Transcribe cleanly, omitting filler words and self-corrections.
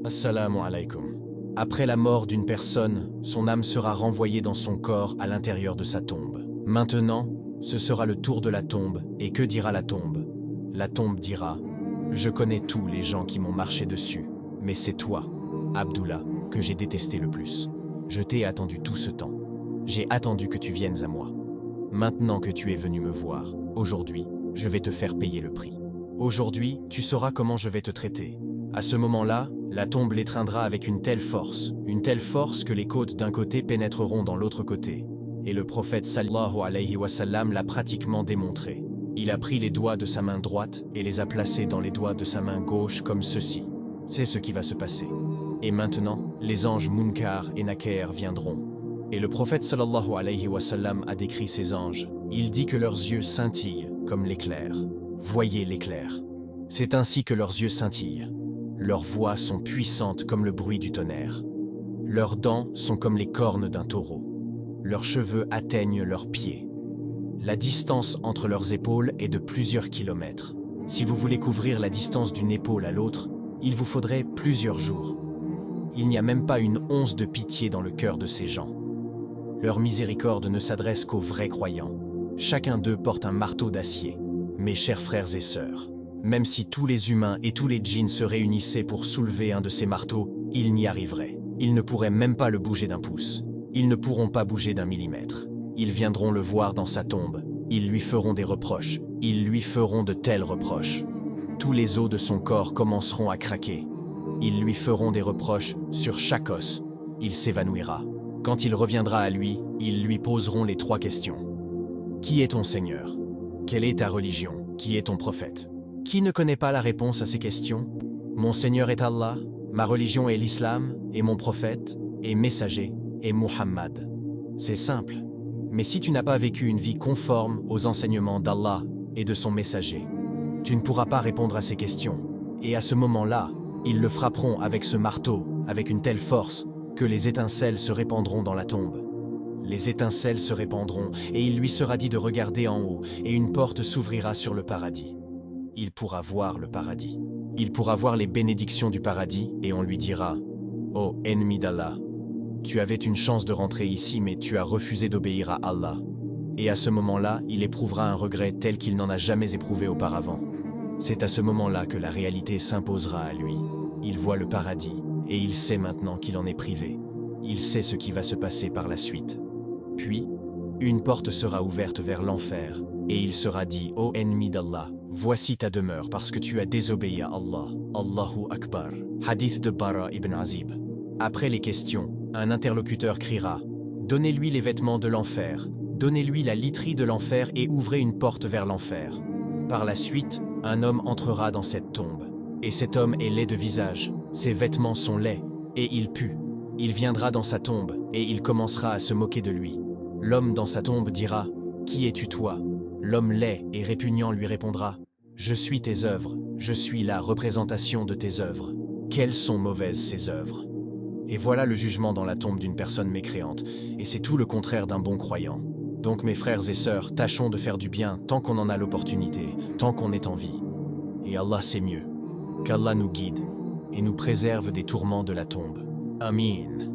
Assalamu alaikum. Après la mort d'une personne, son âme sera renvoyée dans son corps à l'intérieur de sa tombe. Maintenant, ce sera le tour de la tombe, et que dira la tombe? La tombe dira « Je connais tous les gens qui m'ont marché dessus, mais c'est toi, Abdullah, que j'ai détesté le plus. Je t'ai attendu tout ce temps. J'ai attendu que tu viennes à moi. Maintenant que tu es venu me voir, aujourd'hui, je vais te faire payer le prix. Aujourd'hui, tu sauras comment je vais te traiter. » À ce moment-là, la tombe l'étreindra avec une telle force que les côtes d'un côté pénétreront dans l'autre côté. Et le prophète sallallahu alayhi wa sallam l'a pratiquement démontré. Il a pris les doigts de sa main droite et les a placés dans les doigts de sa main gauche comme ceci. C'est ce qui va se passer. Et maintenant, les anges Munkar et Nakir viendront. Et le prophète sallallahu alayhi wa sallam a décrit ces anges. Il dit que leurs yeux scintillent comme l'éclair. Voyez l'éclair. C'est ainsi que leurs yeux scintillent. Leurs voix sont puissantes comme le bruit du tonnerre. Leurs dents sont comme les cornes d'un taureau. Leurs cheveux atteignent leurs pieds. La distance entre leurs épaules est de plusieurs kilomètres. Si vous voulez couvrir la distance d'une épaule à l'autre, il vous faudrait plusieurs jours. Il n'y a même pas une once de pitié dans le cœur de ces gens. Leur miséricorde ne s'adresse qu'aux vrais croyants. Chacun d'eux porte un marteau d'acier. Mes chers frères et sœurs, même si tous les humains et tous les djinns se réunissaient pour soulever un de ces marteaux, ils n'y arriveraient. Ils ne pourraient même pas le bouger d'un pouce. Ils ne pourront pas bouger d'un millimètre. Ils viendront le voir dans sa tombe. Ils lui feront des reproches. Ils lui feront de tels reproches. Tous les os de son corps commenceront à craquer. Ils lui feront des reproches sur chaque os. Il s'évanouira. Quand il reviendra à lui, ils lui poseront les 3 questions. Qui est ton Seigneur? Quelle est ta religion? Qui est ton prophète? Qui ne connaît pas la réponse à ces questions? Mon Seigneur est Allah, ma religion est l'islam, et mon prophète, et messager, est Muhammad. C'est simple. Mais si tu n'as pas vécu une vie conforme aux enseignements d'Allah et de son messager, tu ne pourras pas répondre à ces questions. Et à ce moment-là, ils le frapperont avec ce marteau, avec une telle force, que les étincelles se répandront dans la tombe. Les étincelles se répandront, et il lui sera dit de regarder en haut, et une porte s'ouvrira sur le paradis. Il pourra voir le paradis. Il pourra voir les bénédictions du paradis, et on lui dira « Ô ennemi d'Allah, tu avais une chance de rentrer ici, mais tu as refusé d'obéir à Allah. » Et à ce moment-là, il éprouvera un regret tel qu'il n'en a jamais éprouvé auparavant. C'est à ce moment-là que la réalité s'imposera à lui. Il voit le paradis, et il sait maintenant qu'il en est privé. Il sait ce qui va se passer par la suite. Puis, une porte sera ouverte vers l'enfer, et il sera dit « Ô ennemi d'Allah, voici ta demeure parce que tu as désobéi à Allah. Allahu Akbar. » Hadith de Bara ibn Azib. Après les questions, un interlocuteur criera « Donnez-lui les vêtements de l'enfer, donnez-lui la literie de l'enfer et ouvrez une porte vers l'enfer. » Par la suite, un homme entrera dans cette tombe. Et cet homme est laid de visage, ses vêtements sont laids, et il pue. Il viendra dans sa tombe, et il commencera à se moquer de lui. L'homme dans sa tombe dira « Qui es-tu toi ?» L'homme laid et répugnant lui répondra « Je suis tes œuvres, je suis la représentation de tes œuvres. Quelles sont mauvaises ces œuvres ?» Et voilà le jugement dans la tombe d'une personne mécréante, et c'est tout le contraire d'un bon croyant. Donc mes frères et sœurs, tâchons de faire du bien tant qu'on en a l'opportunité, tant qu'on est en vie. Et Allah sait mieux. Qu'Allah nous guide et nous préserve des tourments de la tombe. Amin.